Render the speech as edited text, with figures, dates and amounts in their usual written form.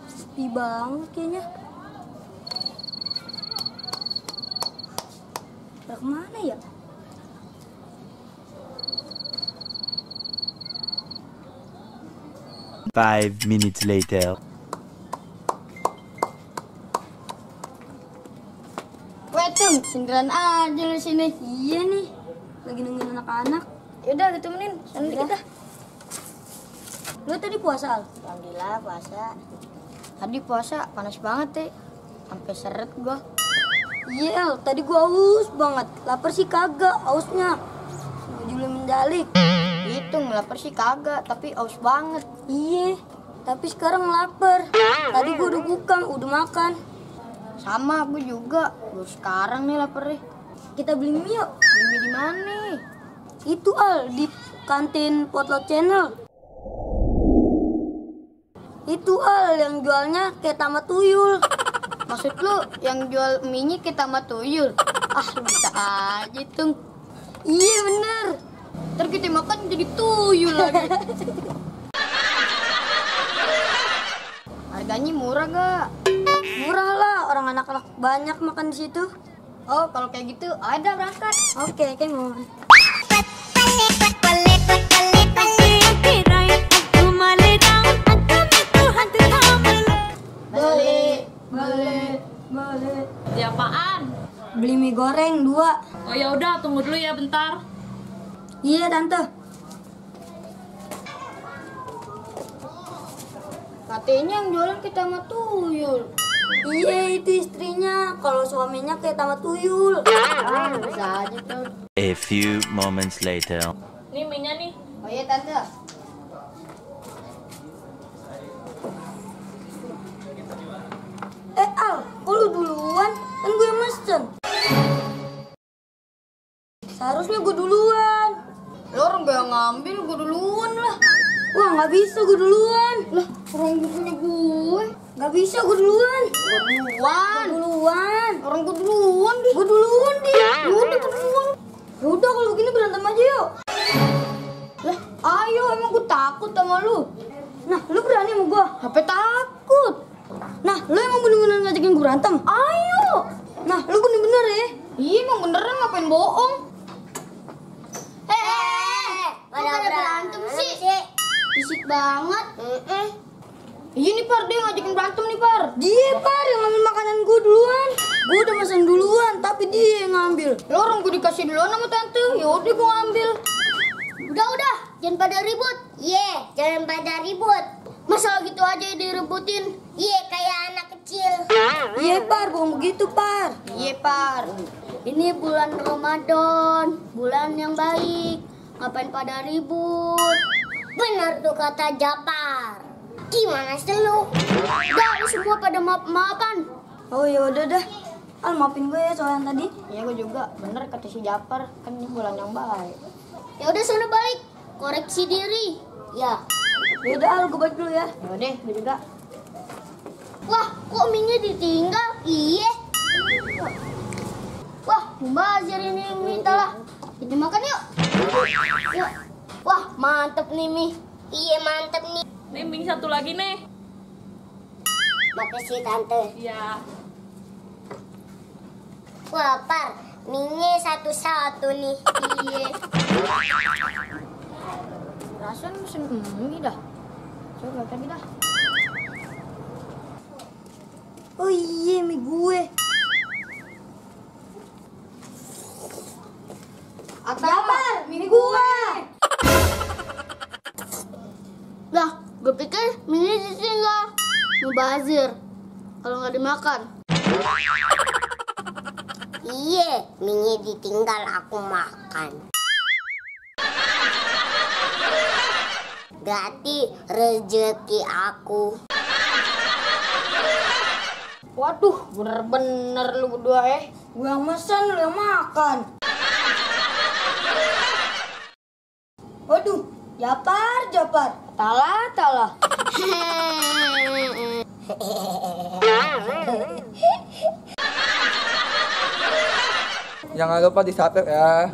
Sepi banget kayaknya. Pada kemana ya? Five minutes later. Wetung, sindiran aja lu sini. Iya nih, lagi nungguin anak-anak. Yaudah, gue temenin. Sana kita. Lu tadi puasa, Al? Alhamdulillah puasa. Tadi puasa panas banget deh. Sampai seret gua. Iya, Al. Tadi gua haus banget. Lapar sih kagak, hausnya. Juli mendalik. Itu ngelapar sih kagak, tapi aus banget. Iya, tapi sekarang lapar. Tadi gua udah buka, udah makan. Sama gue juga. Baru sekarang nih lapar nih. Kita beli mie yuk. Beli mie di mana nih? Itu, Al, di kantin Potlot Channel. Itu, Al, yang jualnya kayak tamat tuyul. Maksud lu yang jual mie-nya kita sama tuyul? Ah, lu bisa aja tung. Iya, bener. Ntar kita makan jadi tuyul lagi. Harganya murah gak? Murah lah, orang anak-anak banyak makan di situ. Oh, kalau kayak gitu ada berangkat. Oke, mau. Beli apaan? Beli mie goreng 2. Oh ya udah, tunggu dulu ya bentar. Iya, Tante. Katanya yang jualan kita sama tuyul. Iya, itu istrinya. Kalau suaminya kayak tamat tuyul. Ah, bisa aja tuh. A few moments later. Nih mie-nya nih. Oh iya tante. Al, kok lu duluan? Kan gue yang mesen. Seharusnya gue duluan. Lo orang gak ngambil, gue duluan lah. Wah, nggak bisa gue duluan. Lah, orang gue punya gue. Nggak bisa gue duluan. Gue duluan. Duluan. Orang gue duluan deh. Gue duluan deh. Yaudah gue duluan. Yaudah kalau begini berantem aja yuk. Lah, ayo emang gue takut sama lu. Nah, lu berani sama gue? Apa takut? Nah, lu emang bener-bener ngajakin gue berantem? Ayo. Nah, lu bener-bener ya? Iya emang beneran ngapain bohong? Pada berantem sih? Bisik banget. Iya nih Par, dia ngajakin berantem nih Par. Dia, Par, yang ngambil makanan gue duluan. Gue udah mesen duluan, tapi dia yang ngambil. Lo orang gue dikasih duluan sama tante. Yaudah gue ngambil. Udah, jangan pada ribut. Jangan pada ribut. Masalah gitu aja direbutin. Kayak anak kecil. Iya, Par, bukan begitu, Par. Iya Par. Ini bulan Ramadan, bulan yang baik. Ngapain pada ribut? Benar tuh kata Japar. Gimana sih lu? Udah, lu semua pada maaf-maafan. Oh, ya udah dah. Al, maafin gue ya soal yang tadi. Iya gue juga. Bener kata si Japar. Kan ini bulan yang baik. Ya udah sana balik. Koreksi diri. Ya. Ya udah, Al, gue balik dulu ya. Yaudah, gue juga. Wah, kok mie-nya ditinggal? Iya. Wah, mubazir ini minta lah. Kita makan yuk. Yuk. Wah, mantep nih mie. Iya, mantep nih. Nih mie satu lagi nih. Makasih tante. Iya. Wah, Par, mie-nya satu-satu nih. Iya. Rasanya mesen mie dah. Coba lagi dah. Oh iya, mie gue. Japar, mie gue. Lah, gue pikir mie ditinggal. Mubazir. Kalau nggak dimakan. Iya, mie ditinggal aku makan. Berarti rezeki aku. Waduh, bener-bener lu berdua Gue yang mesen, lu yang makan. Waduh, Japar. Talah. Jangan lupa di subscribe ya.